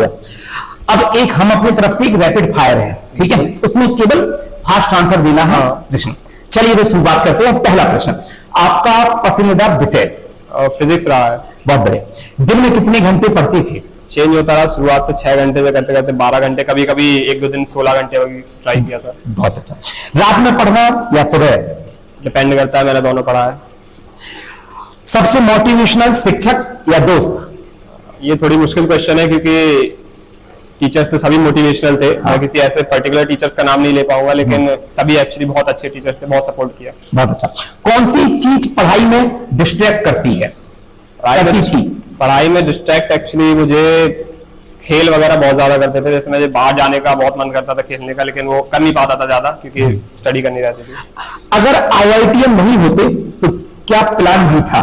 बढ़िया। अब एक हम अपनी तरफ से एक रैपिड फायर है, ठीक है, उसमें केवल फास्ट आंसर देना है कृष्ण। चलिए तो शुरुआत करते हैं। पहला प्रश्न, आपका पसंदीदा विषय फिजिक्स रहा है। बहुत बढ़िया। दिन में कितने घंटे पढ़ती थी? चेंज होता रहा, शुरुआत से 6 घंटे से करते करते 12 घंटे, कभी कभी एक दो दिन 16 घंटे ट्राई किया था। बहुत अच्छा। रात में पढ़ना या सुबह? डिपेंड करता है, मैंने दोनों पढ़ा है। सबसे मोटिवेशनल शिक्षक या दोस्त? ये थोड़ी मुश्किल क्वेश्चन है क्योंकि टीचर्स तो सभी मोटिवेशनल थे। मैं किसी ऐसे पर्टिकुलर टीचर्स का नाम नहीं ले पाऊंगा, लेकिन सभी एक्चुअली बहुत अच्छे टीचर्स थे, बहुत सपोर्ट किया। बहुत अच्छा। कौन सी चीज पढ़ाई में डिस्ट्रैक्ट करती है? पढ़ाई में डिस्ट्रैक्ट एक्चुअली मुझे खेल वगैरह बहुत ज्यादा करते थे। जैसे मुझे बाहर जाने का बहुत मन करता था खेलने का, लेकिन वो कर नहीं पाता था ज्यादा क्योंकि स्टडी करनी रहती थी। अगर IITian नहीं होते तो क्या प्लान भी था?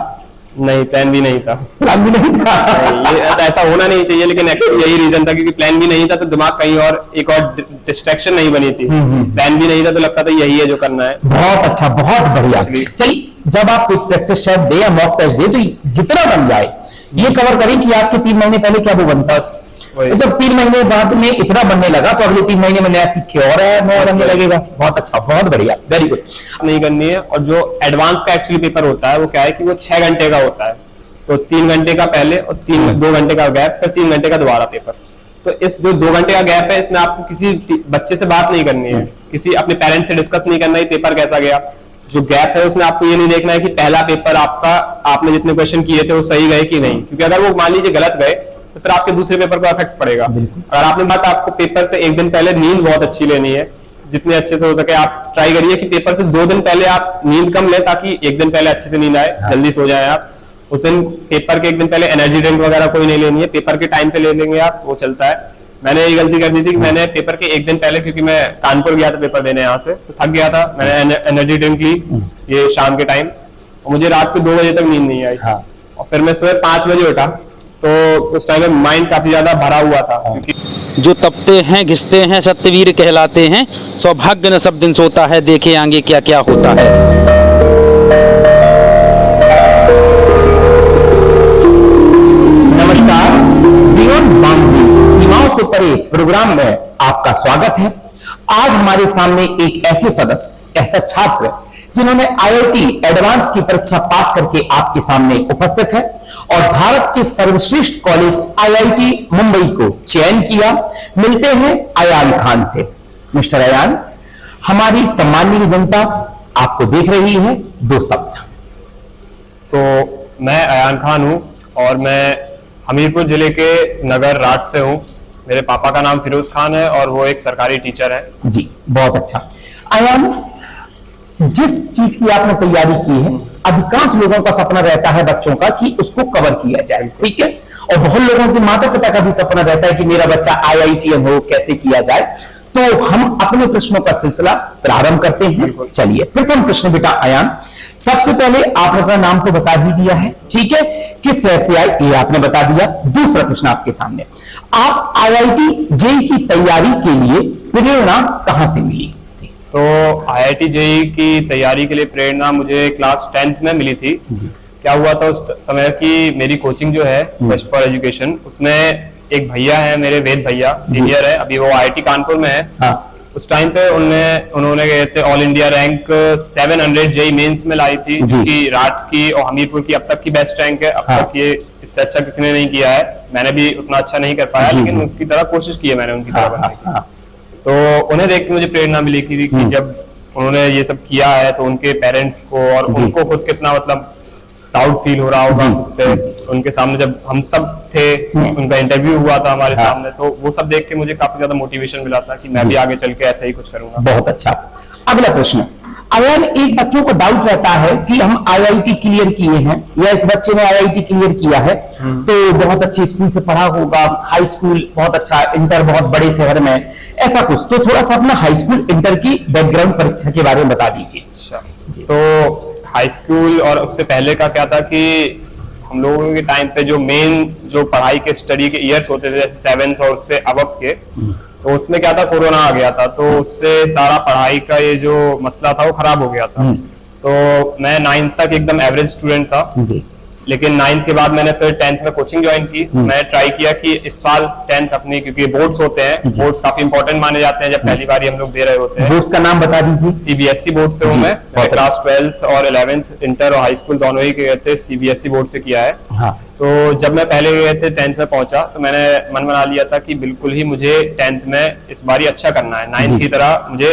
नहीं, प्लान भी नहीं था। प्लान भी नहीं था? नहीं, ये ऐसा होना नहीं चाहिए, लेकिन एक्चुअली यही रीजन था क्योंकि प्लान भी नहीं था तो दिमाग कहीं और एक और डिस्ट्रैक्शन नहीं बनी थी। प्लान भी नहीं था तो लगता था यही है जो करना है। बहुत अच्छा, बहुत बढ़िया। चलिए, जब आप कोई प्रैक्टिस सेट दे या मॉक टेस्ट दे तो जितना बन जाए ये कवर करें कि आज के 3 महीने पहले क्या वो बनता। तो जब 3 महीने बाद में इतना बनने लगा तो अगले 3 महीने में नया सीखे और नया बनने लगेगा। बहुत अच्छा, बहुत बढ़िया, वेरी गुड। नहीं करनी है। और जो एडवांस का एक्चुअली पेपर होता है वो क्या है कि वो 6 घंटे का होता है, तो 3 घंटे का पहले और 2 घंटे का गैप, फिर 3 घंटे का दोबारा पेपर। तो इस 2 घंटे का गैप है, इसमें आपको किसी बच्चे से बात नहीं करनी है, किसी अपने पेरेंट्स से डिस्कस नहीं करना है पेपर कैसा गया। जो गैप है उसमें आपको ये नहीं देखना है कि पहला पेपर आपका आपने जितने क्वेश्चन किए थे वो सही गए कि नहीं, क्योंकि अगर वो मान लीजिए गलत गए तो फिर आपके दूसरे पेपर को इफेक्ट पड़ेगा। अगर आपने बात, आपको पेपर से 1 दिन पहले नींद बहुत अच्छी लेनी है, जितने अच्छे से हो सके आप ट्राई करिए कि पेपर से 2 दिन पहले आप नींद कम लें ताकि 1 दिन पहले अच्छे से नींद आए, जल्दी सो जाए आप। उस दिन पेपर के 1 दिन पहले एनर्जी ड्रिंक वगैरह कोई नहीं लेनी है, पेपर के टाइम पे ले लेंगे आप, वो चलता है। मैंने ये गलती कर दी थी कि मैंने पेपर के 1 दिन पहले, क्योंकि मैं कानपुर गया था पेपर देने यहाँ से, तो थक गया था, मैंने एनर्जी ड्रिंक ली ये शाम के टाइम, और मुझे रात को 2 बजे तक नींद नहीं आई। और फिर मैं सुबह 5 बजे उठा, तो उस टाइम में माइंड काफी ज्यादा भरा हुआ था। क्योंकि जो तपते हैं घिसते हैं सत्यवीर कहलाते हैं, सौभाग्य न सब दिन सोता है, देखे आगे क्या क्या होता है। नमस्कार, बियॉन्ड बाउंड्रीज, सीमाओं से परे प्रोग्राम में आपका स्वागत है। आज हमारे सामने एक ऐसे सदस्य, ऐसा छात्र जिन्होंने IIT एडवांस की परीक्षा पास करके आपके सामने उपस्थित है और भारत के सर्वश्रेष्ठ कॉलेज IIT मुंबई को चयन किया। मिलते हैं अयान खान से। मिस्टर अयान, हमारी सम्मानीय जनता आपको देख रही है, 2 शब्द। तो मैं अयान खान हूँ और मैं हमीरपुर जिले के नगर राज से हूँ। मेरे पापा का नाम फिरोज खान है और वो एक सरकारी टीचर है। जी, बहुत अच्छा। अयान, जिस चीज की आपने तैयारी की है, अधिकांश लोगों का सपना रहता है बच्चों का कि उसको कवर किया जाए, ठीक है, और बहुत लोगों के माता पिता का भी सपना रहता है कि मेरा बच्चा IITian हो, कैसे किया जाए। तो हम अपने प्रश्नों का सिलसिला प्रारंभ करते हैं। चलिए, प्रथम प्रश्न बेटा अयान, सबसे पहले आपने अपना नाम तो बता ही दिया है, ठीक है, किस शहर से आए ये आपने बता दिया। दूसरा प्रश्न आपके सामने, आप IIT JEE की तैयारी के लिए प्रेरणा कहां से मिली? तो IIT JEE की तैयारी के लिए प्रेरणा मुझे क्लास 10th में मिली थी। क्या हुआ था उस समय की मेरी कोचिंग जो है बेस्ट फॉर एजुकेशन, उसमें एक भैया है मेरे, वेद भैया, सीनियर है, अभी वो IIT कानपुर में है। हाँ। उस टाइम पे उन्होंने गए थे all India rank 700 JEE mains में लाई थी, जो कि रात की और हमीरपुर की अब तक की बेस्ट रैंक है। अब तक ये इससे अच्छा किसी ने नहीं किया है, मैंने भी उतना अच्छा नहीं कर पाया, लेकिन उसकी तरह कोशिश की है मैंने उनकी तरह बनने की। तो उन्हें देख के मुझे प्रेरणा मिली कि जब उन्होंने ये सब किया है तो उनके पेरेंट्स को और उनको खुद कितना मतलब प्राउड फील हो रहा होगा उनके सामने, जब हम सब थे, उनका इंटरव्यू हुआ था हमारे सामने, तो वो सब देख के मुझे काफी ज्यादा मोटिवेशन मिला था कि मैं भी आगे चल के ऐसा ही कुछ करूंगा। बहुत अच्छा। अगला प्रश्न, अगर एक बच्चों को डाउट रहता है कि हम IIT क्लियर किए हैं या इस बच्चे ने IIT क्लियर किया है तो बहुत अच्छे स्कूल से पढ़ा होगा, हाई स्कूल बहुत अच्छा, इंटर बहुत बड़े शहर में, ऐसा कुछ, तो थोड़ा सा अपना हाई स्कूल इंटर की बैकग्राउंड परीक्षा के बारे में बता दीजिए। अच्छा, तो हाई स्कूल और उससे पहले का क्या था कि हम लोगों के टाइम पे जो मेन जो पढ़ाई के स्टडी के ईयर्स होते थे, जैसे 7th और उससे अब के, तो उसमें क्या था, कोरोना आ गया था, तो उससे सारा पढ़ाई का ये जो मसला था वो खराब हो गया था। तो मैं 9th तक एकदम एवरेज स्टूडेंट था, लेकिन 9th के बाद मैंने फिर 10th में कोचिंग ज्वाइन की। मैंने ट्राई किया कि इस साल 10th अपनी, क्योंकि बोर्ड्स होते हैं, बोर्ड्स काफी इंपॉर्टेंट माने जाते हैं जब पहली बार हम लोग दे रहे होते हैं। बोर्ड्स का नाम बता दीजिए। सीबीएसई बोर्ड से हूँ मैं क्लास 12th और 11th इंटर और हाई स्कूल दोनों ही गए थे, सीबीएसई बोर्ड से किया है। हाँ। तो जब मैं पहले गए थे 10th में पहुंचा तो मैंने मन बना लिया था कि बिल्कुल ही मुझे 10th में इस बार ही अच्छा करना है, 9th की तरह मुझे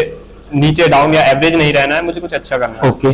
नीचे डाउन या एवरेज नहीं रहना है, मुझे कुछ अच्छा करना है। ओके।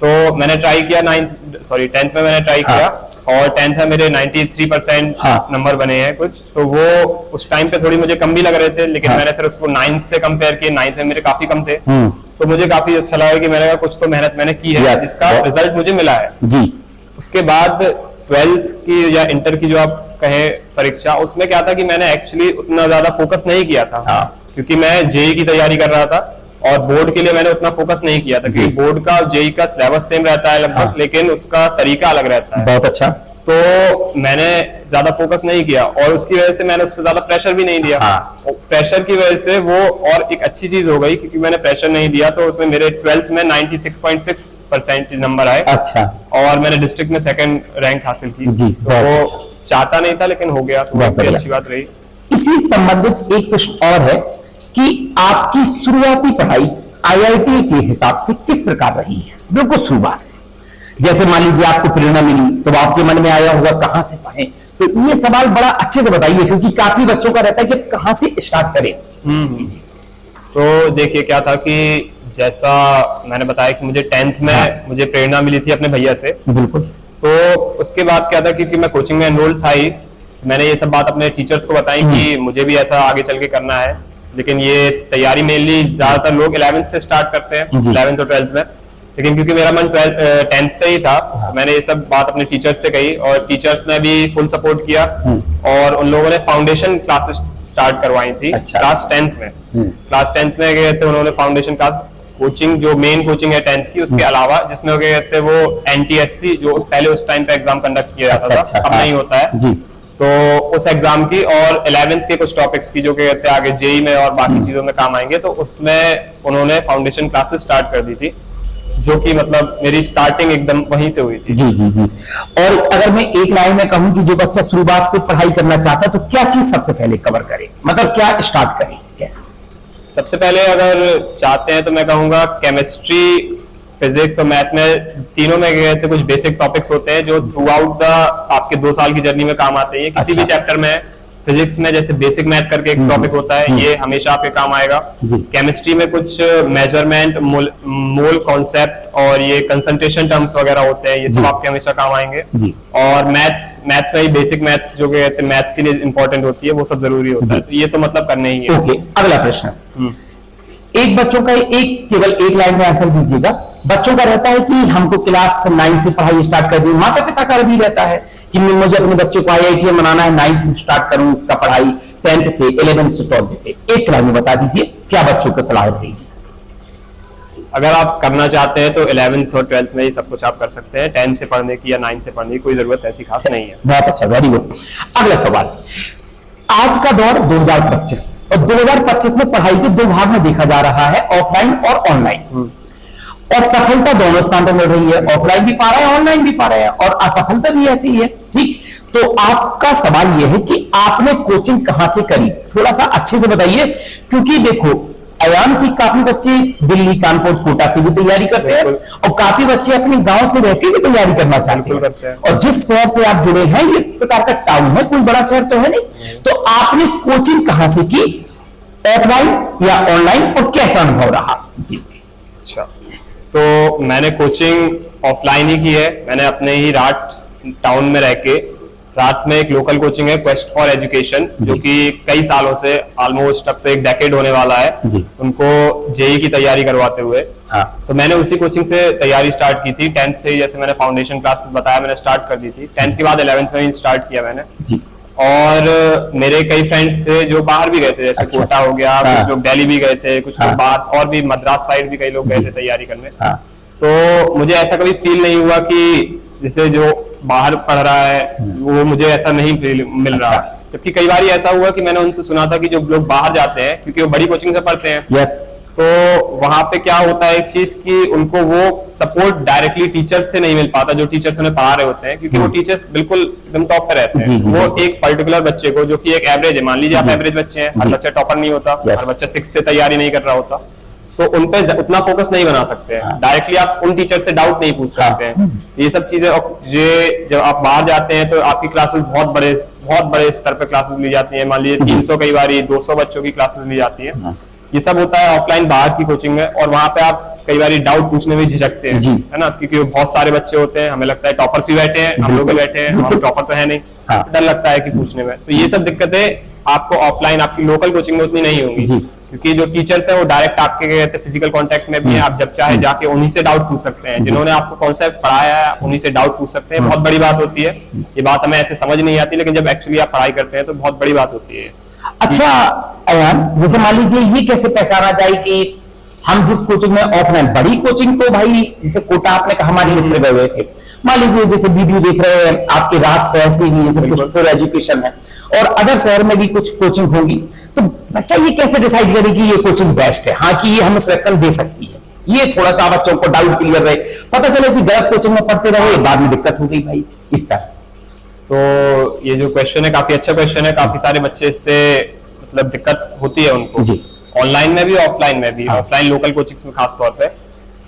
तो मैंने ट्राई किया 10th में मैंने ट्राई किया और 10th में मेरे 93% नंबर बने हैं कुछ, तो वो उस टाइम पे थोड़ी मुझे कम भी लग रहे थे, लेकिन मैंने फिर उसको 9th से कंपेयर किया, 9th में मेरे काफी कम थे, तो मुझे काफी अच्छा लगा कि मैंने कहा कुछ तो मेहनत मैंने की है, जिसका रिजल्ट मुझे मिला है जी। उसके बाद 12th की या इंटर की जो आप कहें परीक्षा, उसमें क्या था कि मैंने एक्चुअली उतना ज्यादा फोकस नहीं किया था, क्योंकि मैं जेई की तैयारी कर रहा था और बोर्ड के लिए मैंने उतना फोकस नहीं किया था, क्योंकि बोर्ड का जेई का सिलेबस सेम रहता है लगभग, लेकिन उसका तरीका अलग रहता है। बहुत अच्छा। तो मैंने ज्यादा फोकस नहीं किया और उसकी वजह से मैंने उस पर ज्यादा प्रेशर भी नहीं दिया। प्रेशर की वजह से वो और एक अच्छी चीज हो गई, क्योंकि मैंने प्रेशर नहीं दिया तो उसमें मेरे 12th में 96.6% नंबर आए। अच्छा। और मैंने डिस्ट्रिक्ट में 2nd रैंक हासिल की जी। तो वो चाहता नहीं था लेकिन हो गया, तो बहुत अच्छी बात रही। इसी संबंधित एक प्रश्न और है कि आपकी शुरुआती पढ़ाई आईआईटी के हिसाब से किस प्रकार रही है, बिल्कुल शुरुआत से? जैसे मान लीजिए आपको प्रेरणा मिली तो आपके मन में आया होगा कहां से पढ़ें, तो ये सवाल बड़ा अच्छे से बताइए, क्योंकि काफी बच्चों का रहता है कि कहां से स्टार्ट करें। तो देखिए क्या था कि जैसा मैंने बताया कि मुझे 10th में मुझे प्रेरणा मिली थी अपने भैया से, बिल्कुल। तो उसके बाद क्या था, क्योंकि मैं कोचिंग में एनरोल था ही, मैंने ये सब बात अपने टीचर्स को बताई कि मुझे भी ऐसा आगे चल के करना है, लेकिन ये तैयारी मेनली ज्यादातर लोग 11th से स्टार्ट करते हैं, 11th और 12th में, लेकिन क्योंकि मेरा मन 10th से ही था, तो मैंने ये सब बात अपने टीचर्स से कही और टीचर्स ने भी फुल सपोर्ट किया और उन लोगों ने फाउंडेशन क्लासेस स्टार्ट करवाई थी। अच्छा। क्लास 10th में गए थे उन्होंने फाउंडेशन क्लास, कोचिंग जो मेन कोचिंग है 10th की, उसके अलावा जिसमें गए थे वो NTSC जो पहले उस टाइम पे एग्जाम कंडक्ट किया जाता था, अब नहीं होता है जी। तो उस एग्जाम की और 11th के कुछ टॉपिक्स की जो कहते हैं आगे जेई में और बाकी चीजों में काम आएंगे, तो उसमें उन्होंने फाउंडेशन क्लासेस स्टार्ट कर दी थी, जो कि मतलब मेरी स्टार्टिंग एकदम वहीं से हुई थी। जी जी जी। और अगर मैं एक लाइन में कहूं कि जो बच्चा शुरुआत से पढ़ाई करना चाहता है तो क्या चीज सबसे पहले कवर करे, मतलब क्या स्टार्ट करे, कैसे? सबसे पहले अगर चाहते हैं तो मैं कहूंगा केमिस्ट्री, फिजिक्स और मैथ में तीनों में गए थे, कुछ बेसिक टॉपिक्स होते हैं जो थ्रू आउट द आपके 2 साल की जर्नी में काम आते हैं। किसी भी चैप्टर में, फिजिक्स में जैसे बेसिक मैथ करके एक टॉपिक होता है, ये हमेशा आपके काम आएगा। केमिस्ट्री में कुछ मेजरमेंट, मोल कॉन्सेप्ट और ये कंसंट्रेशन टर्म्स वगैरह होते हैं, ये सब आपके हमेशा काम आएंगे। और मैथ्स में ही बेसिक मैथ्स जो कहते हैं मैथ के लिए इंपॉर्टेंट होती है, वो सब जरूरी होता है, तो ये तो मतलब करने ही है। ओके, अगला प्रश्न। एक बच्चों का केवल एक लाइन में आंसर दीजिएगा। बच्चों का रहता है कि हमको क्लास 9 से पढ़ाई स्टार्ट कर दी, माता पिता का भी रहता है कि मुझे अपने बच्चे को IIT बनाना है, 9 से स्टार्ट करूं इसका पढ़ाई, 10th से, 11th से, 12th से। एक लाइन में बता दीजिए क्या बच्चों को सलाह देगी? अगर आप करना चाहते हैं तो 11th और 12th में ही सब कुछ आप कर सकते हैं, 10th से पढ़ने की या 9th से पढ़ने की कोई जरूरत ऐसी खास नहीं है। बहुत अच्छा, वेरी गुड। अगला सवाल, आज का दौर 2025 और 2025 में पढ़ाई के 2 भाग में देखा जा रहा है, ऑफलाइन और ऑनलाइन, और सफलता दोनों स्थान पर मिल रही है, ऑफलाइन भी पा रहा है, ऑनलाइन भी पा रहे हैं, और असफलता भी ऐसी ही है। ठीक, तो आपका सवाल यह है कि आपने कोचिंग कहां से करी, थोड़ा सा अच्छे से बताइए, क्योंकि देखो अयान की काफी बच्चे दिल्ली, कानपुर, कोटा से भी तैयारी करते हैं और काफी बच्चे अपने गांव से रहकर भी तैयारी करना चाहते हैं, और जिस शहर से आप जुड़े हैं ये प्रकार का टाउन है, कोई बड़ा शहर तो है नहीं, तो आपने कोचिंग कहां से की, ऑफलाइन या ऑनलाइन, और कैसा अनुभव रहा? जी। अच्छा, तो मैंने कोचिंग ऑफलाइन ही की है। मैंने अपने ही रात टाउन में रह के, रात में एक लोकल कोचिंग है क्वेस्ट फॉर एजुकेशन, जो कि कई सालों से, ऑलमोस्ट अब तो 1 डेकेड होने वाला है उनको जेई की तैयारी करवाते हुए। तो मैंने उसी कोचिंग से तैयारी स्टार्ट की थी 10th से, जैसे मैंने फाउंडेशन क्लासेस बताया मैंने स्टार्ट कर दी थी। 10th के बाद 11th में स्टार्ट किया मैंने जी। और मेरे कई फ्रेंड्स थे जो बाहर भी गए थे, जैसे कोटा हो गया, कुछ लोग दिल्ली भी गए थे, कुछ लोग बाहर और भी मद्रास साइड भी कई लोग गए थे तैयारी करने। तो मुझे ऐसा कभी फील नहीं हुआ कि जैसे जो बाहर पढ़ रहा है वो मुझे ऐसा नहीं फील मिल रहा, जबकि कई बार ऐसा हुआ कि मैंने उनसे सुना था कि जो लोग बाहर जाते हैं, क्योंकि वो बड़ी कोचिंग से पढ़ते हैं, तो वहां पे क्या होता है एक चीज कि उनको वो सपोर्ट डायरेक्टली टीचर्स से नहीं मिल पाता, जो टीचर्स उन्हें पढ़ा रहे होते हैं, क्योंकि वो टीचर्स बिल्कुल एकदम टॉप पे रहते हैं। वो एक पर्टिकुलर बच्चे को, जो कि एक एवरेज है, मान लीजिए आप एवरेज बच्चे हैं, हर बच्चा टॉपर नहीं होता, हर बच्चा 6th से तैयारी नहीं कर रहा होता, तो उन पे उतना फोकस नहीं बना सकते हैं। डायरेक्टली आप उन टीचर से डाउट नहीं पूछ सकते हैं, ये सब चीजें। और ये जब आप बाहर जाते हैं तो आपकी क्लासेस बहुत बड़े स्तर पे क्लासेस ली जाती हैं, मान लीजिए 300 कई बार 200 बच्चों की क्लासेस ली जाती है। ये सब होता है ऑफलाइन बाहर की कोचिंग में, और वहां पे आप कई बार डाउट पूछने में झिझकते हैं, है ना, क्योंकि बहुत सारे बच्चे होते हैं, हमें लगता है टॉपर्स भी बैठे हैं, हम लोग भी बैठे हैं, हम टॉपर तो है नहीं, डर लगता है कि पूछने में। तो ये सब दिक्कतें आपको ऑफलाइन आपकी लोकल कोचिंग में उतनी नहीं होंगी, क्योंकि जो टीचर्स हैं वो डायरेक्ट आपके कहते हैं फिजिकल कांटेक्ट में भी है, आप जब चाहे जाके उन्हीं से डाउट पूछ सकते हैं, जिन्होंने आपको कॉन्सेप्ट पढ़ाया है उन्हीं से डाउट पूछ सकते हैं। बहुत बड़ी बात होती है, ये बात हमें ऐसे समझ नहीं आती, लेकिन जब एक्चुअली आप पढ़ाई करते हैं तो बहुत बड़ी बात होती है। अच्छा अयान, जैसे मान लीजिए ये कैसे पहचाना जाए कि हम जिस कोचिंग में ऑफलाइन, बड़ी कोचिंग तो भाई जैसे कोटा आपने कहा हमारे मित्र गए हुए थे, मान लीजिए जैसे वीडियो देख रहे हैं आपके रात शहर से भी ये सब कुछ फुल एजुकेशन है, और अदर शहर में भी कुछ कोचिंग होगी, तो बच्चा ये कैसे डिसाइड करे कि ये कोचिंग बेस्ट है, हाँ कि ये हमें सिलेक्शन दे सकती है? ये थोड़ा सा बच्चों को डाउट क्लियर रहे, पता चले कि गलत कोचिंग में पढ़ते रहे, बाद में दिक्कत हो गई भाई इस तरह। तो ये जो क्वेश्चन है काफी अच्छा क्वेश्चन है, काफी सारे बच्चे इससे मतलब दिक्कत होती है उनको, ऑनलाइन में भी ऑफलाइन में भी, ऑफलाइन लोकल कोचिंग्स में खास तौर पे।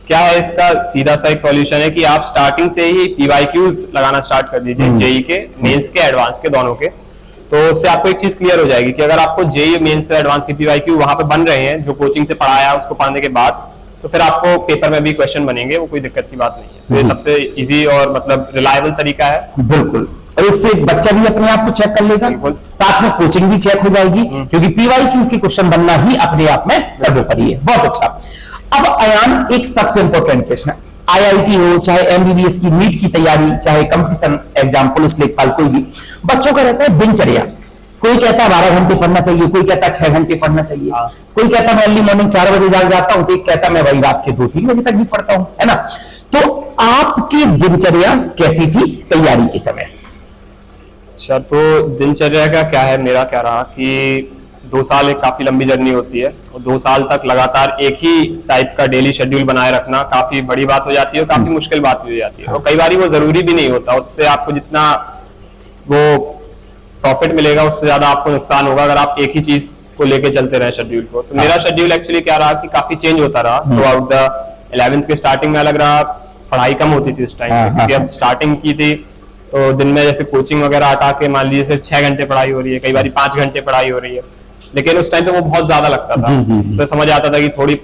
क्या है इसका सीधा सा एक सॉल्यूशन है कि आप स्टार्टिंग से ही पीवाईक्यूज लगाना स्टार्ट कर दीजिए, जेई के, मेंस के, एडवांस के, दोनों के। तो उससे आपको एक चीज क्लियर हो जाएगी कि अगर आपको जेई, मेंस से एडवांस के पीवाईक्यू वहां पे बन रहे हैं, जो कोचिंग से पढ़ाया है उसको पढ़ने के बाद, तो फिर आपको पेपर में भी क्वेश्चन बनेंगे, वो कोई दिक्कत की बात नहीं है। तो ये सबसे इजी और मतलब रिलायबल तरीका है। बिल्कुल, और इससे बच्चा भी अपने आप को चेक कर लेगा, साथ में कोचिंग भी चेक हो जाएगी, क्योंकि पीवाईक्यू के क्वेश्चन बनना ही अपने आप में सर्वोपरि है। बहुत अच्छा। अब अयान, एक सबसे इंपॉर्टेंट प्रश्न, आईआईटी हो, चाहे एमबीबीएस की नीट की तैयारी, चाहे कंपटीशन एग्जाम, पुलिस लेखपाल, कोई भी, बच्चों का रहता है दिनचर्या। कोई कहता है 12 घंटे पढ़ना चाहिए, कोई कहता है 6 घंटे पढ़ना चाहिए, कोई कहता है मैं अर्ली मॉर्निंग 4 बजे जाग जाता हूं, तो एक कहता है मैं वही रात के 2-3 बजे तक भी पढ़ता हूं, है ना। तो आपकी दिनचर्या कैसी थी तैयारी के समय? अच्छा, तो दिनचर्या का क्या है, मेरा क्या रहा कि 2 साल एक काफी लंबी जर्नी होती है, और 2 साल तक लगातार एक ही टाइप का डेली शेड्यूल बनाए रखना काफी बड़ी बात हो जाती है, और काफी मुश्किल बात भी हो जाती है, और कई बार वो जरूरी भी नहीं होता। उससे आपको जितना वो प्रॉफिट मिलेगा उससे ज्यादा आपको नुकसान होगा अगर आप एक ही चीज को लेके चलते रहे शेड्यूल को। तो मेरा शेड्यूल एक्चुअली क्या रहा कि काफी चेंज होता रहा थ्रू आउट द 11th के स्टार्टिंग में। अलग रहा, पढ़ाई कम होती थी उस टाइम, क्योंकि अब स्टार्टिंग की थी तो दिन में जैसे कोचिंग वगैरह हटा के मान लीजिए सिर्फ 6 घंटे पढ़ाई हो रही है, कई बार 5 घंटे पढ़ाई हो रही है, लेकिन उस टाइम पे वो बहुत ज्यादा लगता था। उससे समझ आता था कि थोड़ी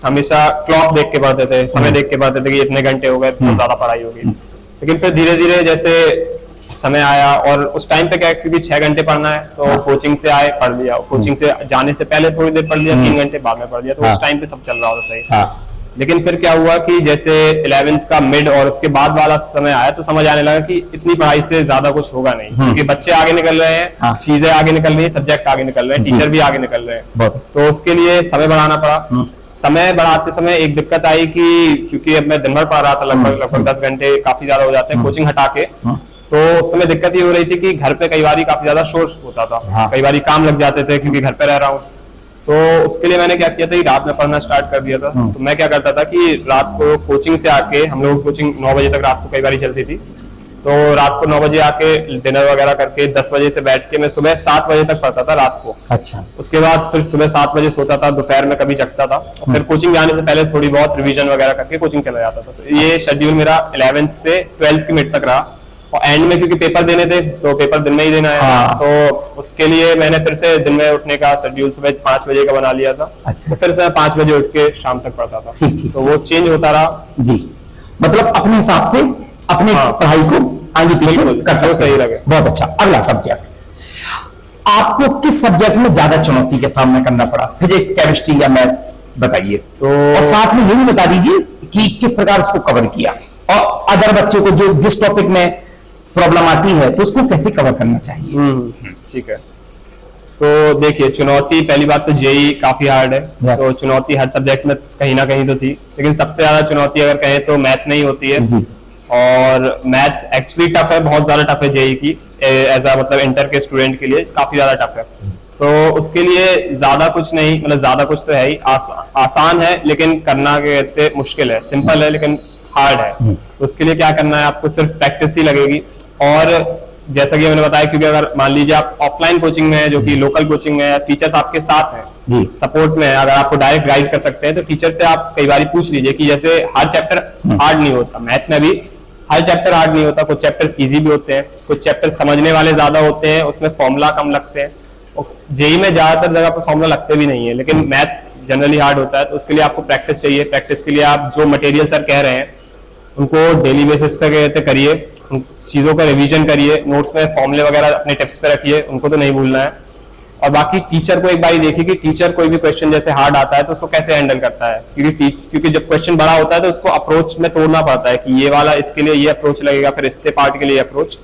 हमेशा क्लॉक देख के पढ़ते थे, समय देख के पढ़ते थे कि इतने घंटे हो गए, बहुत ज्यादा पढ़ाई हो गई। लेकिन फिर धीरे धीरे जैसे समय आया, और उस टाइम पे क्या, क्योंकि 6 घंटे पढ़ना है तो कोचिंग से आए पढ़ लिया, कोचिंग से जाने से पहले थोड़ी देर पढ़ लिया, 3 घंटे बाद में पढ़ लिया, तो उस टाइम पे सब चल रहा होता सही। लेकिन फिर क्या हुआ कि जैसे 11th का मिड और उसके बाद वाला समय आया तो समझ आने लगा कि इतनी पढ़ाई से ज्यादा कुछ होगा नहीं, क्योंकि बच्चे आगे निकल रहे हैं, चीजें आगे निकल रही है, सब्जेक्ट आगे निकल रहे हैं, टीचर भी आगे निकल रहे हैं, तो उसके लिए समय बढ़ाना पड़ा। समय बढ़ाते समय एक दिक्कत आई कि क्योंकि अब मैं दिन भर पढ़ रहा था, लगभग 10 घंटे काफी ज्यादा हो जाते हैं कोचिंग हटा के, तो उस समय दिक्कत ये हो रही थी कि घर पे कई बार काफी ज्यादा शोर होता था, कई बार काम लग जाते थे क्योंकि घर पे रह रहा हूँ। तो उसके लिए मैंने क्या किया था कि रात में पढ़ना स्टार्ट कर दिया था। तो मैं क्या करता था कि रात को कोचिंग से आके, हम लोग कोचिंग 9 बजे तक रात को कई बार चलती थी, तो रात को 9 बजे आके डिनर वगैरह करके 10 बजे से बैठ के मैं सुबह 7 बजे तक पढ़ता था रात को। अच्छा। उसके बाद फिर सुबह 7 बजे सोता था, दोपहर में कभी जगता था, और फिर कोचिंग जाने से पहले थोड़ी बहुत रिवीजन वगैरह करके कोचिंग चला जाता था। तो ये शेड्यूल मेरा 11th से 12th की मिड तक रहा, और एंड में क्योंकि पेपर देने थे तो पेपर दिन में ही देना है, तो उसके लिए मैंने फिर से दिन में उठने का शेड्यूल सुबह 5 बजे का बना लिया था। अच्छा। तो फिर से 5 बजे उठ के शाम तक पढ़ता था। ठीक। तो वो चेंज होता रहा जी, मतलब अपने हिसाब से अपने पढ़ाई को आगे पीछे कर सकते, सही लगे। बहुत अच्छा। अगला सब्जेक्ट, आपको किस सब्जेक्ट में ज्यादा चुनौती का सामना करना पड़ा? फिजिक्स, केमिस्ट्री या मैथ, बताइए। तो और साथ में ये भी बता दीजिए कि किस प्रकार उसको कवर किया, और अदर बच्चों को जो जिस टॉपिक में प्रॉब्लम आती है तो उसको कैसे कवर करना चाहिए। ठीक है, तो देखिए चुनौती, पहली बात तो जेई काफी हार्ड है, तो चुनौती हर सब्जेक्ट में कहीं ना कहीं तो थी, लेकिन सबसे ज्यादा चुनौती अगर कहें तो मैथ नहीं होती है जी। और मैथ एक्चुअली टफ है, बहुत ज्यादा टफ है जेई की, एज अ मतलब इंटर के स्टूडेंट के लिए काफी ज्यादा टफ है। तो उसके लिए ज्यादा कुछ नहीं, मतलब ज्यादा कुछ तो है ही, आसान है लेकिन करना कहते मुश्किल है, सिंपल है लेकिन हार्ड है। तो उसके लिए क्या करना है, आपको सिर्फ प्रैक्टिस ही लगेगी। और जैसा कि मैंने बताया, क्योंकि अगर मान लीजिए आप ऑफलाइन कोचिंग में है, जो कि लोकल कोचिंग में है, टीचर्स आपके साथ हैं, जी, सपोर्ट में है, अगर आपको डायरेक्ट गाइड कर सकते हैं, तो टीचर से आप कई बार पूछ लीजिए कि जैसे हर चैप्टर हार्ड नहीं होता, मैथ में भी हर चैप्टर हार्ड नहीं होता, कुछ चैप्टर्स इजी भी होते हैं, कुछ चैप्टर समझने वाले ज्यादा होते हैं, उसमें फॉर्मूला कम लगते हैं। जेई में ज्यादातर जगह पर फॉर्मूला लगते भी नहीं है, लेकिन मैथ्स जनरली हार्ड होता है। तो उसके लिए आपको प्रैक्टिस चाहिए। प्रैक्टिस के लिए आप जो मटेरियल सर कह रहे हैं उनको डेली बेसिस पे कहते करिए, उन चीजों का रिवीजन करिए, नोट्स में फॉर्मूले वगैरह अपने टिप्स पे रखिए, उनको तो नहीं भूलना है। और बाकी टीचर को एक बार देखिए कि टीचर कोई भी क्वेश्चन जैसे हार्ड आता है तो उसको कैसे हैंडल करता है, क्योंकि जब क्वेश्चन बड़ा होता है तो उसको अप्रोच में तोड़ना पड़ता है कि ये वाला इसके लिए ये अप्रोच लगेगा, फिर इसके पार्ट के लिए अप्रोच।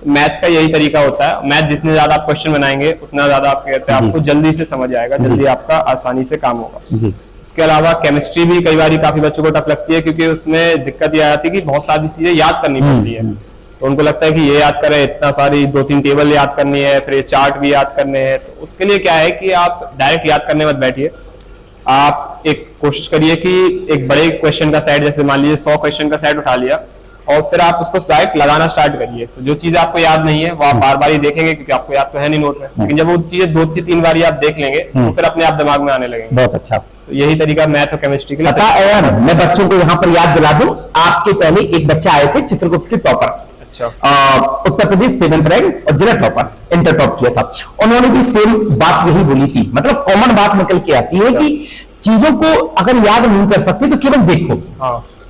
मैथ का यही तरीका होता है। मैथ जितने ज्यादा आप क्वेश्चन बनाएंगे उतना ज्यादा आप कहते हैं आपको जल्दी से समझ आएगा, जल्दी आपका आसानी से काम होगा। इसके अलावा केमिस्ट्री भी कई बार काफी बच्चों को टफ लगती है, क्योंकि उसमें दिक्कत ये आती है कि बहुत सारी चीजें याद करनी पड़ती है। तो उनको लगता है कि ये याद करें, इतना सारी 2-3 टेबल याद करनी है, फिर ये चार्ट भी याद करने हैं। तो उसके लिए क्या है कि आप डायरेक्ट याद करने मत बैठिए, आप एक कोशिश करिए कि एक बड़े क्वेश्चन का सेट, जैसे मान लीजिए 100 क्वेश्चन का सेट उठा लिया, और फिर आप उसको डायरेक्ट लगाना स्टार्ट करिए। तो जो चीजें आपको याद नहीं है वो आप बार बार ही देखेंगे, क्योंकि आपको याद तो है नहीं नोट में, लेकिन जब वो चीजें 2 से 3 बार आप देख लेंगे तो फिर अपने आप दिमाग में आने लगेंगे। बहुत अच्छा। तो यही तरीका मैथ और केमिस्ट्री के लिए। पता है यार, मैं बच्चों को यहाँ पर याद दिला दूं, आपके पहले एक बच्चा आए थे चित्रकूट के टॉपर, अच्छा, उत्तर प्रदेश 7th रैंक और जिला टॉपर, इंटर टॉप किया था। उन्होंने भी सेम बात यही बोली थी, मतलब कॉमन बात निकल के आती है कि चीजों को अगर याद नहीं कर सकते तो केवल देखो,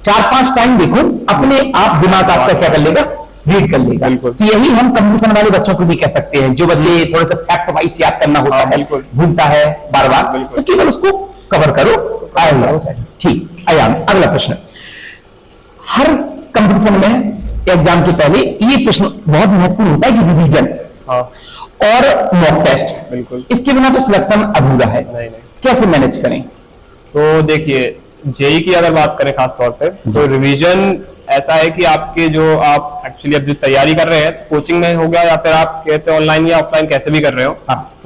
4-5 टाइम देखो, अपने आप दिमाग आपका क्या कर लेगा, रीड कर लेगा। तो यही हम कंपटीशन वाले बच्चों को भी कह सकते हैं, जो बच्चे थोड़ा सा फैक्ट वाइज याद करना होता है, भूलता है बार बार, तो केवल उसको कवर करो, ठीक। आयाम अगला प्रश्न। हर कंपटीशन में एग्जाम के पहले ये प्रश्न बहुत महत्वपूर्ण होता है कि रिवीजन और मॉक टेस्ट, बिल्कुल, इसके बिना तो सिलेक्शन अधूरा है। नहीं। कैसे मैनेज करें? तो देखिए, जेई की अगर बात करें खास तौर पे, तो रिवीजन ऐसा है कि आपके जो आप एक्चुअली अब जो तैयारी कर रहे हैं कोचिंग में हो गया, या फिर आप कहते हैं ऑनलाइन या ऑफलाइन कैसे भी कर रहे हो,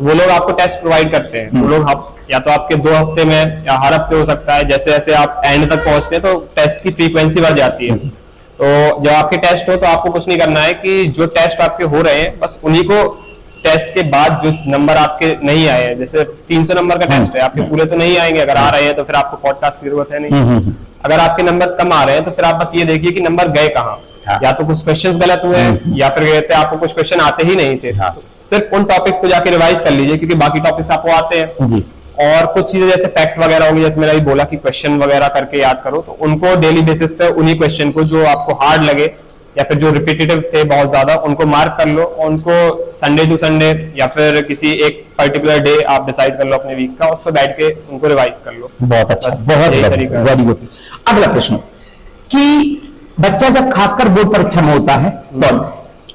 वो लोग आपको टेस्ट प्रोवाइड करते हैं। वो लोग या तो आपके 2 हफ्ते में या हर हफ्ते हो सकता है, जैसे जैसे आप एंड तक पहुंचते हैं तो टेस्ट की फ्रीक्वेंसी बढ़ जाती है। तो जब आपके टेस्ट हो तो आपको कुछ नहीं करना है कि जो टेस्ट आपके हो रहे हैं बस उन्हीं को, टेस्ट के बाद जो नंबर आपके नहीं आए हैं, जैसे 300 नंबर का टेस्ट है, आपके पूरे तो नहीं आएंगे, अगर आ रहे हैं तो फिर आपको पॉडकास्ट की जरूरत है नहीं। अगर आपके नंबर कम आ रहे हैं तो फिर आप बस ये देखिए कि नंबर गए कहाँ, या तो कुछ क्वेश्चंस गलत हुए हैं, या फिर कहते हैं आपको कुछ क्वेश्चन आते ही नहीं थे। सिर्फ उन टॉपिक्स को जाके रिवाइज कर लीजिए, क्योंकि बाकी टॉपिक्स आपको आते हैं। और कुछ चीजें जैसे फैक्ट वगैरह होगी, जैसे मैंने अभी बोला कि क्वेश्चन वगैरह करके याद करो, तो उनको डेली बेसिस पे उन्हीं क्वेश्चन को जो आपको हार्ड लगे या फिर जो रिपीटेटिव थे बहुत ज्यादा, उनको मार्क कर लो, और उनको संडे टू संडे या फिर किसी एक पर्टिकुलर डे आप डिसाइड कर लो अपने वीक का, उस पर बैठ के उनको रिवाइज कर लो। बहुत अच्छा, बहुत वेरी गुड। अगला प्रश्न कि बच्चा जब खासकर बोर्ड परीक्षा में होता है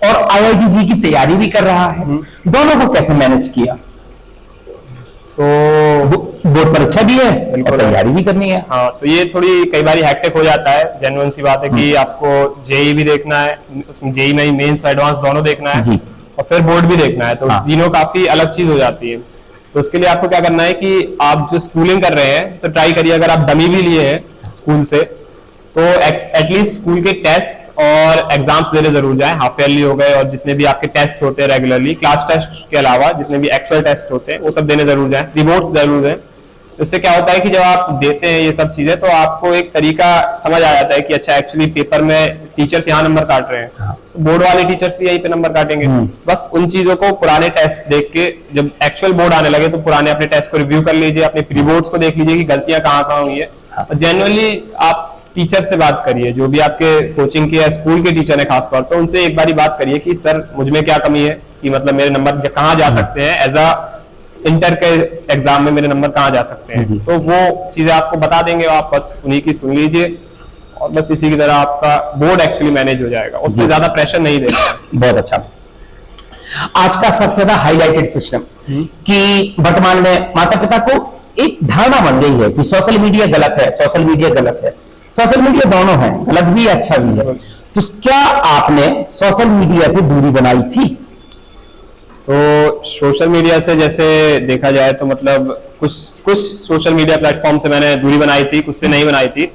और IIT की तैयारी भी कर रहा है, दोनों को कैसे मैनेज किया? तो बोर्ड परीक्षा भी है और तैयारी भी करनी है। हाँ, तो ये थोड़ी कई बार हैक्टिक हो जाता है, जेन्युइन सी बात है कि आपको जेई भी देखना है, उसमें जेई में मेंस एडवांस दोनों देखना है जी, और फिर बोर्ड भी देखना है, तो तीनों काफी अलग चीज हो जाती है। तो उसके लिए आपको क्या करना है कि आप जो स्कूलिंग कर रहे हैं तो ट्राई करिए, अगर आप डमी भी लिए हैं स्कूल से तो एटलीस्ट स्कूल के टेस्ट और एग्जाम्स देने जरूर जाएं, हाफ ईयरली हो गए, और जितने भी आपके टेस्ट होते हैं रेगुलरली, क्लास टेस्ट के अलावा जितने भी एक्चुअल टेस्ट होते हैं वो सब देने जरूर जाएं, रिपोर्ट्स जरूर दें। इससे क्या होता है कि जब आप देते हैं ये सब चीजें तो आपको एक तरीका समझ आ जाता है कि अच्छा एक्चुअली पेपर में टीचर्स यहाँ नंबर काट रहे हैं, तो बोर्ड वाले टीचर्स भी यहीं पे नंबर काटेंगे। बस उन चीजों को पुराने टेस्ट देख के जब एक्चुअल बोर्ड आने लगे तो पुराने अपने टेस्ट को रिव्यू कर लीजिए, अपने प्री बोर्ड्स को देख लीजिए कि गलतियां कहाँ हुई है, और जेन्युइनली आप टीचर से बात करिए, जो भी आपके कोचिंग के या स्कूल के टीचर है खासतौर पर, उनसे एक बारी बात करिए कि सर मुझ में क्या कमी है, कि मतलब मेरे नंबर कहाँ जा सकते हैं, एज अ इंटर के एग्जाम में मेरे नंबर कहाँ जा सकते हैं। तो वो चीजें आपको बता देंगे, आप बस उन्हीं की सुन लीजिए, और बस इसी की तरह आपका बोर्ड एक्चुअली मैनेज हो जाएगा, उससे ज्यादा प्रेशर नहीं देना। बहुत अच्छा। आज का सबसे ज्यादा हाईलाइटेड प्रश्न कि वर्तमान में माता पिता को एक धारणा बन गई है कि सोशल मीडिया गलत है, सोशल मीडिया गलत है। सोशल मीडिया दोनों है, गलत भी अच्छा भी है। तो क्या आपने सोशल मीडिया से दूरी बनाई थी? तो सोशल मीडिया से जैसे देखा जाए तो मतलब कुछ सोशल मीडिया प्लेटफॉर्म से मैंने दूरी बनाई थी, कुछ से नहीं बनाई थी।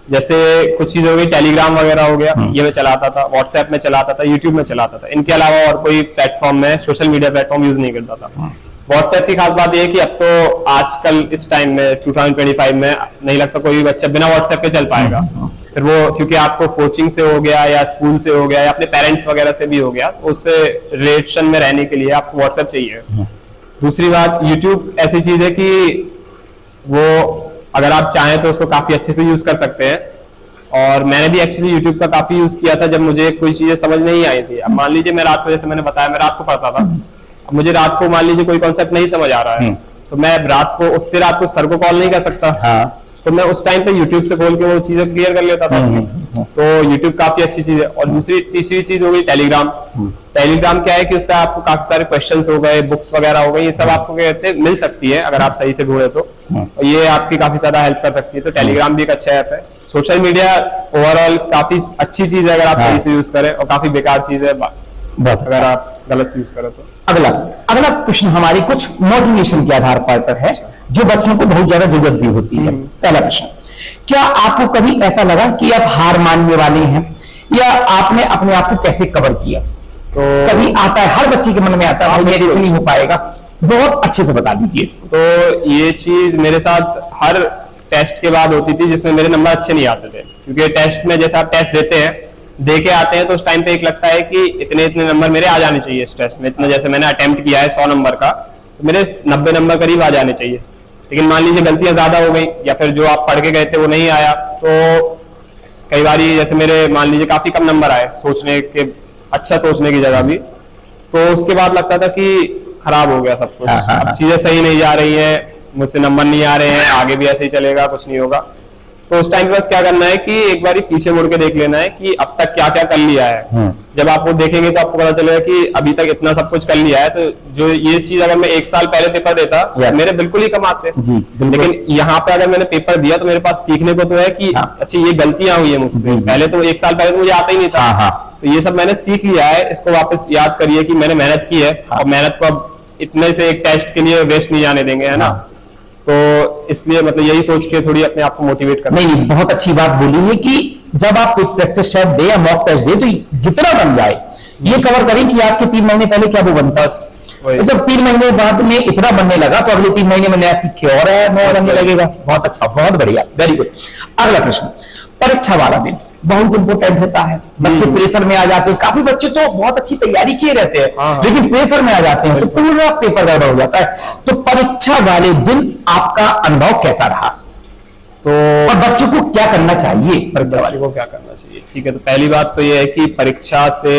जैसे कुछ चीजें हो गई, टेलीग्राम वगैरह हो गया, ये मैं चलाता था, व्हाट्सएप में चलाता था, यूट्यूब में चलाता था। इनके अलावा और कोई प्लेटफॉर्म में सोशल मीडिया प्लेटफॉर्म यूज नहीं करता था। व्हाट्सएप की खास बात यह है कि अब तो आजकल इस टाइम में 2025 में नहीं लगता कोई बच्चा बिना व्हाट्सएप के चल पाएगा। फिर वो क्योंकि आपको कोचिंग से हो गया या स्कूल से हो गया या अपने पेरेंट्स वगैरह से भी हो गया, तो उससे रिलेशन में रहने के लिए आपको व्हाट्सएप चाहिए। दूसरी बात, यूट्यूब ऐसी चीज है कि वो अगर आप चाहें तो उसको काफी अच्छे से यूज कर सकते हैं। और मैंने भी एक्चुअली यूट्यूब का काफी यूज किया था जब मुझे कोई चीजें समझ नहीं आई थी। अब मान लीजिए मैं रात को, जैसे मैंने बताया, मैं रात को पढ़ता था, अब मुझे रात को मान लीजिए कोई कॉन्सेप्ट नहीं समझ आ रहा है, तो मैं रात को उतनी रात को सर को कॉल नहीं कर सकता। तो मैं उस टाइम पे यूट्यूब से खोल के वो चीजें क्लियर कर लेता था। तो यूट्यूब काफी अच्छी चीज है। और तीसरी चीज हो गई टेलीग्राम। टेलीग्राम क्या है कि उस पर आपको काफी सारे क्वेश्चंस हो गए, बुक्स वगैरह हो गई, ये सब आपको कहते मिल सकती है अगर आप सही से ढूंढे तो। और ये आपकी काफी ज्यादा हेल्प कर सकती है। तो टेलीग्राम भी एक अच्छा ऐप है। सोशल मीडिया ओवरऑल काफी अच्छी चीज है अगर आप सही से यूज करें, और काफी बेकार चीज है बस अगर आप गलत यूज करें तो। अगला प्रश्न हमारी कुछ मोटिवेशन के आधार पर है, जो बच्चों को बहुत ज्यादा जरूरत भी होती है। पहला प्रश्न, क्या आपको कभी ऐसा लगा कि आप हार मानने वाले हैं, या आपने अपने आप को कैसे कवर किया? तो कभी आता है, हर बच्चे के मन में आता है, भाई मेरे से नहीं हो पाएगा। बहुत अच्छे से बता दीजिए इसको। तो ये चीज मेरे साथ हर टेस्ट के बाद होती थी जिसमें मेरे नंबर अच्छे नहीं आते थे। क्योंकि टेस्ट में जैसे आप टेस्ट देते हैं, दे के आते हैं, तो उस टाइम पे एक लगता है कि इतने नंबर मेरे आ जाने चाहिए इस टेस्ट में। इतना जैसे मैंने अटेम्प्ट किया है 100 नंबर का, तो मेरे 90 नंबर करीब आ जाने चाहिए। लेकिन मान लीजिए गलतियां ज्यादा हो गई, या फिर जो आप पढ़ के गए थे वो नहीं आया, तो कई बार जैसे मेरे मान लीजिए काफी कम नंबर आए सोचने के, अच्छा सोचने की जगह भी। तो उसके बाद लगता था कि खराब हो गया सब कुछ, अब चीजें सही नहीं जा रही है, मुझसे नंबर नहीं आ रहे हैं, आगे भी ऐसे ही चलेगा, कुछ नहीं होगा। तो उस टाइम पे बस क्या करना है कि एक बार पीछे मुड़ के देख लेना है कि अब तक क्या क्या कर लिया है। जब आप वो देखेंगे तो आपको पता चलेगा कि अभी तक इतना सब कुछ कर लिया है। तो जो ये चीज अगर मैं 1 साल पहले पेपर देता, मेरे बिल्कुल ही कम आते। लेकिन यहाँ पे अगर मैंने पेपर दिया तो मेरे पास सीखने को तो है कि अच्छा ये गलतियां हुई है मुझसे। पहले तो 1 साल पहले तो मुझे आता ही नहीं था। तो ये सब मैंने सीख लिया है, इसको वापस याद करिए कि मैंने मेहनत की है, और मेहनत को अब इतने से एक टेस्ट के लिए वेस्ट नहीं जाने देंगे, है ना। तो इसलिए मतलब यही सोच के थोड़ी अपने आप को मोटिवेट करना। नहीं, बहुत अच्छी बात बोली है कि जब आप कोई प्रैक्टिस सेट दे या मॉक टेस्ट दे, तो जितना बन जाए ये कवर करें कि आज के 3 महीने पहले क्या वो बनता है। तो जब 3 महीने बाद में इतना बनने लगा, तो अगले 3 महीने में नया सीख के और नया बनने लगेगा। बहुत अच्छा, बहुत बढ़िया, वेरी गुड। अगला प्रश्न, परीक्षा वाला दिन बहुत इंपोर्टेंट होता है। बच्चे प्रेशर में आ जाते हैं, काफी बच्चे तो बहुत अच्छी तैयारी किए रहते हैं, लेकिन प्रेशर में आ जाते हैं तो पूरा पेपर गड़बड़ हो जाता है। तो परीक्षा वाले दिन आपका अनुभव कैसा रहा? तो और बच्चे को क्या करना चाहिए? परीक्षा वाले को क्या करना चाहिए? ठीक है, तो पहली बात तो ये है कि परीक्षा से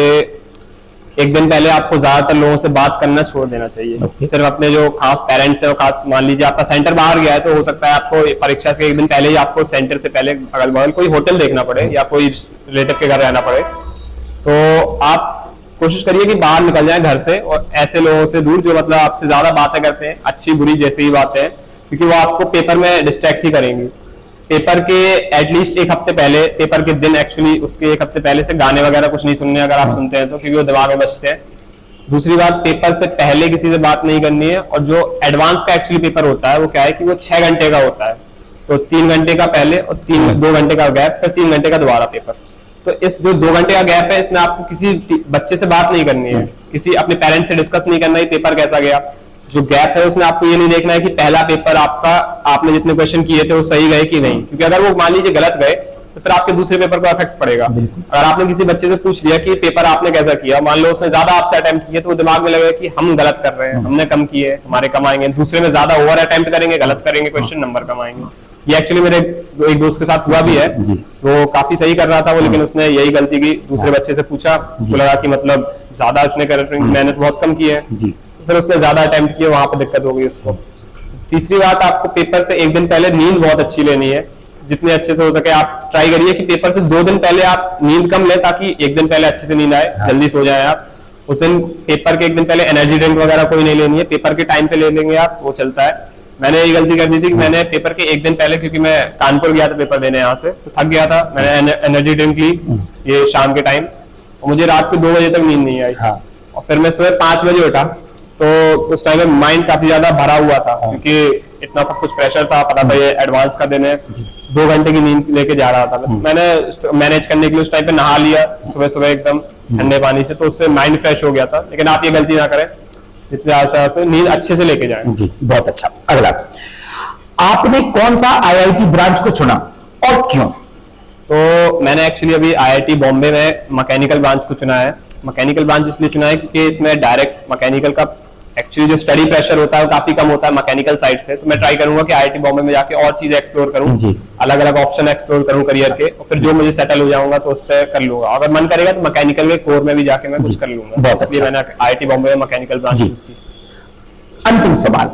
एक दिन पहले आपको ज्यादातर लोगों से बात करना छोड़ देना चाहिए। सिर्फ अपने जो खास पेरेंट्स है, खास मान लीजिए आपका सेंटर बाहर गया है, तो हो सकता है आपको परीक्षा से एक दिन पहले ही आपको सेंटर से पहले अगल बगल कोई होटल देखना पड़े या कोई रिलेटिव के घर रहना पड़े। तो आप कोशिश करिए कि बाहर निकल जाए घर से, और ऐसे लोगों से दूर जो मतलब आपसे ज्यादा बातें करते हैं, अच्छी बुरी जैसी ही बातें हैं, क्योंकि वो आपको पेपर में डिस्ट्रैक्ट ही करेंगी। पेपर के एटलीस्ट 1 हफ्ते पहले, पेपर के दिन एक्चुअली उसके 1 हफ्ते पहले से गाने वगैरह कुछ नहीं सुनने अगर आप सुनते हैं तो, क्योंकि वो दिमाग में बचते हैं। दूसरी बात, पेपर से पहले किसी से बात नहीं करनी है। और जो एडवांस का एक्चुअली पेपर होता है वो क्या है कि वो 6 घंटे का होता है। तो 3 घंटे का पहले और 2 घंटे का गैप, फिर 3 घंटे का दोबारा पेपर। तो इस जो 2 घंटे का गैप है, इसमें आपको किसी बच्चे से बात नहीं करनी है, किसी अपने पेरेंट्स से डिस्कस नहीं करना है पेपर कैसा गया। जो गैप है उसमें आपको ये नहीं देखना है कि पहला पेपर आपका, आपने जितने क्वेश्चन किए थे वो सही गए कि नहीं, क्योंकि अगर वो मान लीजिए गलत गए तो फिर आपके दूसरे पेपर को इफेक्ट पड़ेगा। अगर आपने किसी बच्चे से पूछ लिया कि पेपर आपने कैसा किया, मान लो उसने ज्यादा आपसे अटेम्प्ट किए, तो वो दिमाग में लगेगा कि हम गलत कर रहे हैं, हमने कम किए, हमारे कम आएंगे। दूसरे में ज्यादा ओवर अटेम्प्ट करेंगे, गलत करेंगे क्वेश्चन, नंबर कम आएंगे। ये एक्चुअली मेरे एक दोस्त के साथ हुआ भी है। वो काफी सही कर रहा था वो, लेकिन उसने यही गलती की, दूसरे बच्चे से पूछा, उसको लगा कि मतलब ज्यादा इसने मेहनत बहुत कम की है, फिर उसने ज्यादा अटेम्प्ट किया, वहां पे दिक्कत हो गई उसको। तीसरी बात, आपको पेपर से एक दिन पहले नींद बहुत अच्छी लेनी है। जितने अच्छे से हो सके आप ट्राई करिए कि पेपर से 2 दिन पहले आप नींद कम लें, ताकि एक दिन पहले अच्छे से नींद आए, जल्दी सो जाए आप। उस दिन पेपर के एक दिन पहले एनर्जी ड्रिंक वगैरह कोई नहीं लेनी है, पेपर के टाइम पे ले लेंगे आप, वो चलता है। मैंने ये गलती कर दी थी कि मैंने पेपर के एक दिन पहले, क्योंकि मैं कानपुर गया था पेपर देने यहाँ से, तो थक गया था, मैंने एनर्जी ड्रिंक ली ये शाम के टाइम, और मुझे रात को 2 बजे तक नींद नहीं आई। और फिर मैं सुबह 5 बजे उठा, तो उस टाइम में माइंड काफी ज्यादा भरा हुआ था, क्योंकि इतना सब कुछ प्रेशर था, पता था ये एडवांस का दिन है, 2 घंटे की नींद लेके जा रहा था। मैंने मैनेज करने के लिए उस टाइम पे नहा लिया सुबह सुबह एकदम ठंडे पानी से, तो उससे माइंड फ्रेश हो गया था। लेकिन आप ये गलती ना करें, जितने आसानी से नींद अच्छे से लेके जाएं। जी, बहुत अच्छा। अगला, आपने कौन सा आईआईटी ब्रांच को चुना और क्यों? तो मैंने एक्चुअली अभी आईआईटी बॉम्बे में मैकेनिकल ब्रांच को चुना है। मैकेनिकल ब्रांच इसलिए चुना है क्योंकि इसमें डायरेक्ट मैकेनिकल का एक्चुअली जो स्टडी प्रेशर होता है वो काफी कम होता है मैकेनिकल साइड से। तो मैं ट्राई करूंगा कि आईआईटी बॉम्बे में जाके और चीजें एक्सप्लोर करूं, अलग अलग ऑप्शन एक्सप्लोर करूं करियर के, और फिर जो मुझे सेटल हो जाऊंगा तो उस पर कर लूंगा। अगर मन करेगा तो मैकेनिकल के कोर में भी जाके मैं कुछ कर लूंगा। बहुत इसलिए मैंने आईआईटी बॉम्बे में मैकेनिकल ब्रांच चूज की। अंतिम सवाल,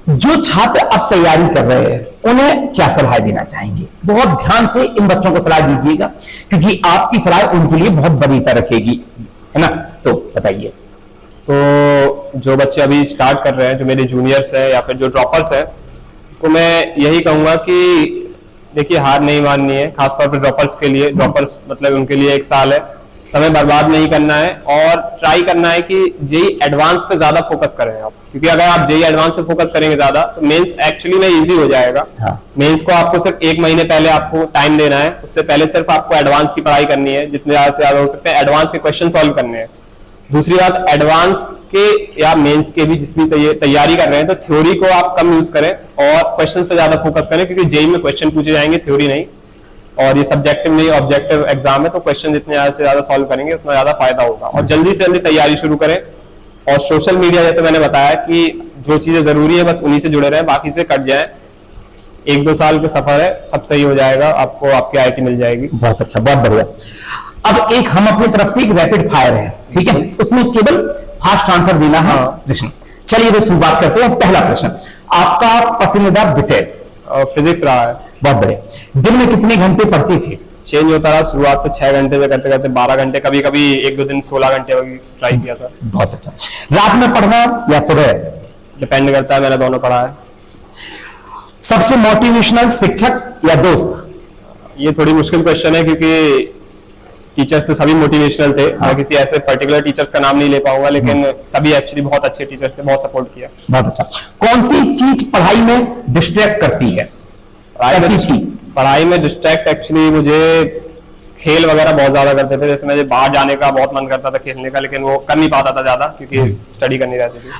जो छात्र अब तैयारी कर रहे हैं उन्हें क्या सलाह देना चाहेंगे? बहुत ध्यान से इन बच्चों को सलाह दीजिएगा, क्योंकि आपकी सलाह उनके लिए बहुत बरीता रखेगी, है ना? तो बताइए। तो जो बच्चे अभी स्टार्ट कर रहे हैं, जो मेरे जूनियर्स हैं या फिर जो ड्रॉपर्स हैं, तो मैं यही कहूंगा कि देखिए, हार नहीं माननी है, खासतौर पर ड्रॉपर्स के लिए। ड्रॉपर्स मतलब उनके लिए 1 साल है, समय बर्बाद नहीं करना है और ट्राई करना है कि जेई एडवांस पे ज्यादा फोकस करें आप, क्योंकि अगर आप जेई एडवांस पे फोकस करेंगे ज्यादा तो मेंस एक्चुअली में इजी हो जाएगा। मेंस को आपको सिर्फ 1 महीने पहले आपको टाइम देना है, उससे पहले सिर्फ आपको एडवांस की पढ़ाई करनी है, जितने ज्यादा से ज्यादा हो सकते हैं एडवांस के क्वेश्चन सॉल्व करने हैं। दूसरी बात, एडवांस के या मेंस के भी जिस भी तैयारी कर रहे हैं तो थ्योरी को आप कम यूज करें और क्वेश्चंस पे ज्यादा फोकस करें, क्योंकि जेई में क्वेश्चन पूछे जाएंगे, थ्योरी नहीं। और ये सब्जेक्टिव नहीं, ऑब्जेक्टिव एग्जाम है, तो क्वेश्चन जितने ज्यादा से ज्यादा सॉल्व करेंगे उतना ज्यादा फायदा होगा। और जल्दी से जल्दी तैयारी शुरू करें। और सोशल मीडिया, जैसे मैंने बताया कि जो चीजें जरूरी है बस उन्हीं से जुड़े रहें, बाकी से कट जाएं। 1-2 साल का सफर है, सब सही हो जाएगा, आपको आपकी आईआईटी मिल जाएगी। बहुत अच्छा, बहुत बढ़िया। अब एक हम अपनी तरफ से एक रैपिड फायर है, ठीक है, उसमें केवल फास्ट आंसर देना है प्रश्न। चलिए तो शुरुआत करते हैं। पहला प्रश्न, आपका पसंदीदा विषय? फिजिक्स रहा है। बहुत बढ़िया। दिन में कितने घंटे पढ़ते थे? चेंज होता रहा, शुरुआत से 6 घंटे से करते करते 12 घंटे, कभी कभी 1-2 दिन 16 घंटे ट्राई किया था। बहुत अच्छा। रात में पढ़ना या सुबह? डिपेंड करता है, मैंने दोनों पढ़ा है। सबसे मोटिवेशनल शिक्षक या दोस्त? ये थोड़ी मुश्किल क्वेश्चन है, क्योंकि टीचर्स तो सभी मोटिवेशनल थे। मैं किसी ऐसे पर्टिकुलर टीचर्स का नाम नहीं ले पाऊंगा, लेकिन सभी एक्चुअली बहुत अच्छे टीचर्स थे, बहुत सपोर्ट किया। बहुत अच्छा। कौन सी चीज पढ़ाई में डिस्ट्रैक्ट करती है? पढ़ाई में डिस्ट्रैक्ट एक्चुअली मुझे खेल वगैरह बहुत ज्यादा करते थे। जैसे मुझे बाहर जाने का बहुत मन करता था खेलने का, लेकिन वो कर नहीं पाता था ज्यादा, क्योंकि स्टडी करनी रहती थी।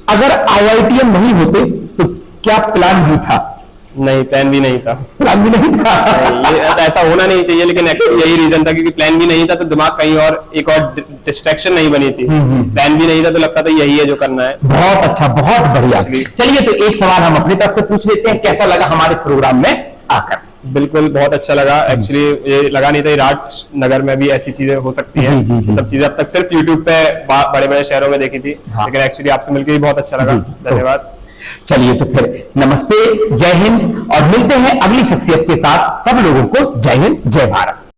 अगर आईआईटीएन नहीं होते तो क्या प्लान भी था? नहीं, प्लान भी नहीं था। प्लान भी नहीं था? ये ऐसा होना नहीं चाहिए, लेकिन एक्चुअली यही रीजन था, क्योंकि प्लान भी नहीं था तो दिमाग कहीं और एक और डिस्ट्रैक्शन नहीं बनी थी। प्लान भी नहीं था तो लगता था यही है जो करना है। बहुत अच्छा, बहुत बढ़िया। चलिए तो एक सवाल हम अपनी तरफ से पूछ लेते हैं, कैसा लगा हमारे प्रोग्राम में आकर? बिल्कुल बहुत अच्छा लगा। एक्चुअली ये लगा नहीं था राजनगर में भी ऐसी चीजें हो सकती है। सब चीजें अब तक सिर्फ यूट्यूब पे बड़े बड़े शहरों में देखी थी, लेकिन एक्चुअली आपसे मिलकर भी बहुत अच्छा लगा। धन्यवाद। चलिए तो फिर नमस्ते, जय हिंद, और मिलते हैं अगली शख्सियत के साथ। सब लोगों को जय हिंद, जय भारत।